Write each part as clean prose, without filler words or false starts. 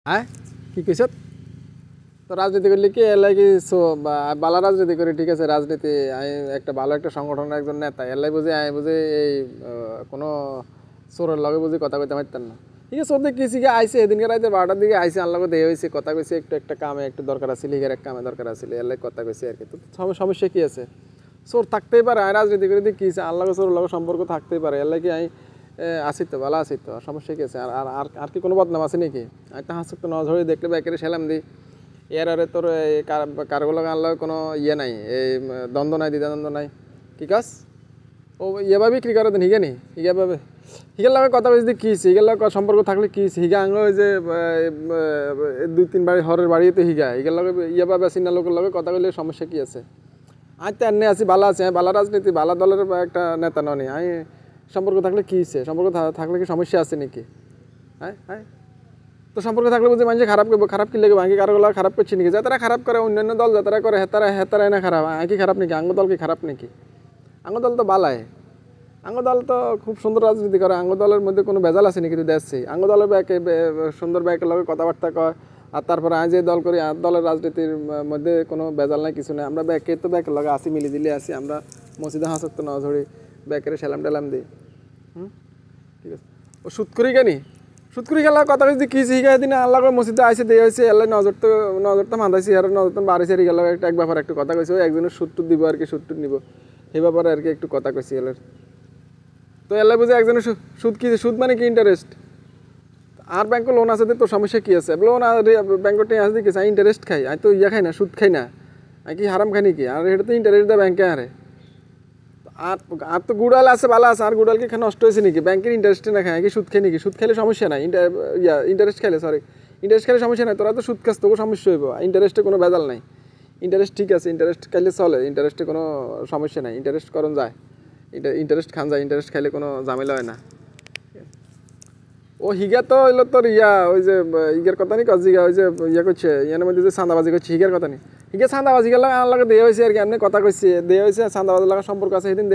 হ্যাঁ কি কইছ তো রাজনীতি করলে কি এলাই কি বালা রাজনীতি করি ঠিক আছে রাজনীতি আমি একটা ভালো একটা সংগঠনের একজন নেতা এলাই বুঝি আমি বুঝি এই কোনো চোরের লগে বুঝি কথা কইতে পারতেন না ঠিক আছে ওদের কিছু আইসে এদিনকে রাতে 12টার দিকে আইসে আনলাগো দেহে হয়েছে কথা কইছে একটা কামে একটু দরকার আছে লিগের এক কামে দরকার আছে এলাই কথা কইছে আর কি তো সমস্যা কি আছে চোর থাকতেই পারে আমি রাজনীতি করে দিয়ে কী আনলাগো চোরের লগে সম্পর্ক থাকতেই পারে এলাই কি আমি আসি তো ভালো আসি তো সমস্যা কি আছে আর আর আর কি কোনো বদনাম আছে নাকি একটা হাসক তো নজরে দেখলে ব্যাকেরে সেলাম দিই এর আরে তোর কারগুলো আনলে কোনো ইয়ে নাই এই দ্বন্দ্ব নাই দ্বিধাদ্বন্দ্ব নাই কি কাজ ও ইয়ে ভাবি কী করে দেন হিগে নি হিগা ভাবে হিগের লগে কথা বলছি কী হিগের লগে সম্পর্ক থাকলে কী হিগা আঙলো ওই যে 2-3 বাড়ি হরের বাড়িতে হিগা হিগের লগে ইয়ে ভাবে চিনা লোকের লগে কথা বললে সমস্যা কী আছে আজ তো এনে আছি ভালো আছি আমি ভালো রাজনীতি ভালো দলের একটা নেতা ননি আমি সম্পর্ক থাকলে কী হচ্ছে সম্পর্ক থাকলে কি সমস্যা আছে নাকি হ্যাঁ হ্যাঁ তো সম্পর্ক থাকলে বুঝি মানুষ খারাপ করবো খারাপ কি লেগে ভাঙি কারোগুলো খারাপ করছি নাকি যাতারা খারাপ করে অন্যান্য দল যাতারা করে হেতারা না খারাপ কি খারাপ নাকি আঙ্গ দল কি খারাপ নাকি আঙ্গ দল তো বালায় আঙ্গ দল তো খুব সুন্দর রাজনীতি করে আঙ্গ দলের মধ্যে কোনো ভেজাল আছে নাকি তুই দেখছি আঙ্গ দলের ব্যাকে সুন্দর ব্যাকের লগে কথাবার্তা কয় আর তারপরে আমি যে দল করি আর দলের রাজনীতির মধ্যে কোনো ভেজাল নাই কিছু নেই আমরা ব্যাকের লগে আসি মিলি দিলে আসি আমরা মসজিদে হাসক তো নজরি ব্যাকের সেলাম টেলাম দিই ঠিক আছে ও সুদ করি কেনি সুদ করি খেলা কথা যদি কী শিখাই দিন আল্লাহ মসজিদে আইসে দিয়ে হয়েছে এলাই নজরটা মান্দাইছি আর নজরটা বাড়িছে গেল এক ব্যাপার একটু কথা কইছে ওই একজনের সুদ টুদ দিব আর কি সুদ টুদ নিব সেই ব্যাপারে আর কি একটু কথা কইছি এলের তো এলাই বুঝে একজনের সুদ কি সুদ মানে কি ইন্টারেস্ট আর ব্যাংকে লোন আছে তো সমস্যা কী আছে লোন আর ব্যাংকটি আছে দেখি আমি ইন্টারেস্ট খাই আমি তো ইয়া খাই না সুদ খাই না আমি কি হারাম খাই নাকি আর এটা তো ইন্টারেস্ট দেয় ব্যাংকে আরে আর তো গুড়াল আছে ভালো আছে আর গুড়াল কি নষ্ট হয়েছে নাকি ব্যাংকের ইন্টারেস্টে না খায় কি সুদ খাই নাকি সুদ খেলে সমস্যা নাই ইন্টারেস্ট খেলে ইন্টারেস্ট খেলে সমস্যা নাই তোরা তো সুদ খাস তোকে সমস্যা হইব ইন্টারেস্টে কোনো ভেজাল নাই ইন্টারেস্ট ঠিক আছে ইন্টারেস্ট খাইলে চলে ইন্টারেস্টে কোনো সমস্যা নাই ইন্টারেস্ট করণ যায় ইন্টারেস্ট খান যায় ইন্টারেস্ট খাইলে কোনো ঝামেলা হয় না ও হিগা তো হইলো তোর ওই যে ইগের কথা নি জিগা ওই যে করছে ইয়ার মধ্যে যে চাঁদাবাজি করছে হিগের কথা নি হিগে চাঁদাবাজি গেলে আমার লাগে দেওয়া হয়েছে আর কি এমনি কথা কইছি দেওয়া হয়েছে চাঁদাবাজির লাগা সম্পর্ক আছে সেদিন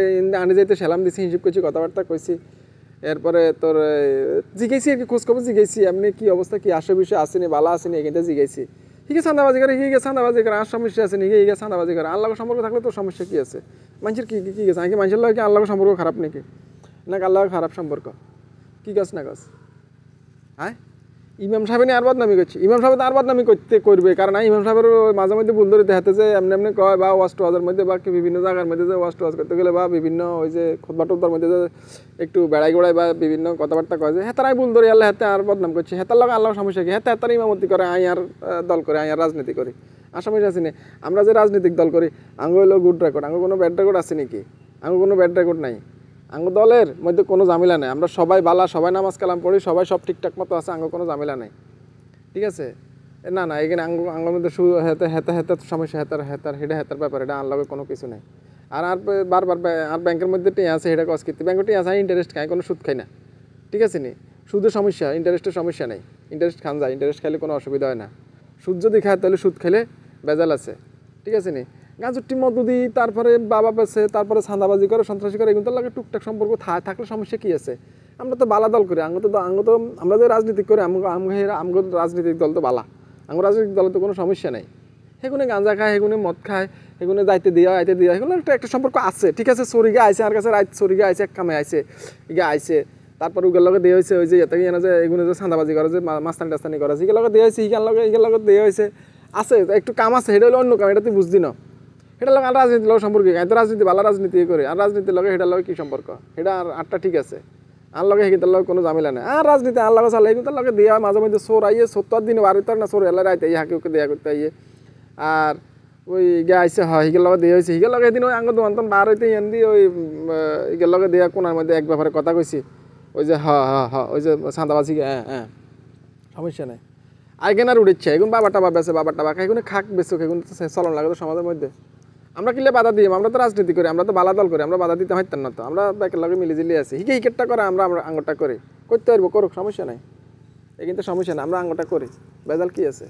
আনি যাইতে সেলাম দিছি হিসেব করছি কথাবার্তা কইছি এরপরে তোর জিগাইছি আর কি খোঁজখবর জিগাইছি এমনি কি অবস্থা কি আসে বিষয় আসেনি ভালো আসেনি এখানটা জিগাইছি হিগে চাঁদাবাজি করে হিগে চাঁদাবাজি করে আর সমস্যা আছে হিগে হিগে চাঁদাবাজি করে আল্লাহ সম্পর্ক থাকলে তোর সমস্যা কি আছে মানুষের কি কি গেছে নাকি মানুষের লাগে কি আল্লাহ সম্পর্ক খারাপ নাকি না আল্লাহ খারাপ সম্পর্ক কি গাছ না গাছ হ্যাঁ ইমাম সাহেব নিয়ে আর বদনামি করছি ইমাম সাহেব তো আর বদনামি করবে কারণ ইমাম সাহেবের মাঝে মধ্যে ভুল ধরে দেখাতে যে এমনি এমনি কয় বা ওয়াশ টুয়াজের মধ্যে বা বিভিন্ন জায়গার মধ্যে যে ওয়াশ টুয়াজ করতে গেলে বা বিভিন্ন ওই যে খোদবা টোদবার মধ্যে যে একটু বেড়াই গোড়ায় বা বিভিন্ন কথাবার্তা কয় যে হেতারাই ভুল ধরে আল্লাহ হেতে আর বদনাম করছে হেতার লোক আল্লাহ সমস্যা কি হেতার ইমামতি করে আই আর দল করে আই আর রাজনীতি করি আর সমস্যা আছে না আমরা যে রাজনৈতিক দল করি আঙ্গ হইলো গুড রেকর্ড আঙ্গ কোনো ব্যাড রেকর্ড আছে নাকি আঙ্গ কোনো ব্যাড রেকর্ড নাই আঙ্গ দলের মধ্যে কোনো ঝামেলা নেই আমরা সবাই বালা সবাই নামাজ কালাম পড়ি সবাই সব ঠিকঠাক মতো আছে আঙ্গ কোনো ঝামেলা নেই ঠিক আছে না না এখানে আঙ্গের মধ্যে হেতার সমস্যা হেতার ব্যাপার এটা আনলগে কোনো কিছু নেই আর বারবার আর ব্যাংকের মধ্যে টিয়া আছে এটা কস করতে ব্যাংকে টিয়া আছে ইন্টারেস্ট খাই কোনো সুদ খাই না ঠিক আছে নি সুদের সমস্যা ইন্টারেস্টের সমস্যা নেই ইন্টারেস্ট খান যায় ইন্টারেস্ট খাইলে কোনো অসুবিধা হয় না সুদ যদি খায় তাহলে সুদ খেলে বেজাল আছে ঠিক আছে নি গাঁজুটি মধু দিই তারপরে বাবা পেছে তারপরে চাঁদাবাজি করে সন্ত্রাসী করে এগুলো লাগে টুকটাক সম্পর্ক থাকলে সমস্যা কী আছে আমরা তো বালা দল করি আঙ্গ তো আমরা যে রাজনীতি করি আমগো রাজনৈতিক দল তো বালা আঙ্গ রাজনৈতিক দলে তো কোনো সমস্যা নেই সেগুনে গাঁজা খায় সেগুনে মদ খায় সেগুনে যাইতে দিয়া আইতে দিয়া সেগুলো একটা সম্পর্ক আছে ঠিক আছে চরিগা আইছে আর কাছে চরিগা আইছে এক কামে আইছে ইগা আইছে তারপরে ওগুলোর লগে দেওয়া হয়েছে ওই যে এতে যে এগুলো যে চাঁদাবাজি করে যে মাস্তানি টাস্তানি করে সেগুলো লগে দেওয়া হয়েছে ইগার লগে দেওয়া হয়েছে আছে একটু কাম আছে সেটা হলো অন্য কাম এটা তুই বুঝদি না সেটা লগে আর রাজনীতির লগে সম্পর্ক আমি তো রাজনীতি ভালো রাজনীতি করে আর রাজনীতির লগে সেটার লগে কী সম্পর্ক সেটা আর আটটা ঠিক আছে আর লগে সেটার লগে কোনো ঝামেলা নেই আর রাজনীতি আর লগে চালে এগুলো লগে দেওয়া মাঝে মধ্যে চোর আইয়ে 70 দিন বাড়িতে না চোর এলার আইতে হাঁকে ওকে দেয়া করতে আইয়ে আর ওই গে আইসে হয় হিগের লগে দেওয়া হয়েছে হিগের লগে এদিন ওই আঙ্গ দোকান বার হইতে এনে ওই হিগের লগে দেওয়া কোনার মধ্যে এক ব্যাপারে কথা কইছি ওই যে ওই যে চাঁদাবাজি হ্যাঁ সমস্যা নেই আইগেন আর উঠেছে এখন বাবাটা বেছে বাবাটা বাঁকা এগুলো খাক বেচুক এগুলো তো চলন লাগে তো সমাজের মধ্যে আমরা কিলে বাধা দিই আমরা তো রাজনীতি করি আমরা তো বালা দল করি আমরা বাধা দিতে হইতেন না তো আমরা ব্যাকের লগে মিলিজিলি আছি হিকেটটা করে আমরা আঙ্গটা করি করতে পারবো করুক সমস্যা নাই এই কিন্তু সমস্যা নাই আমরা আঙ্গটা করি বেজাল কি আছে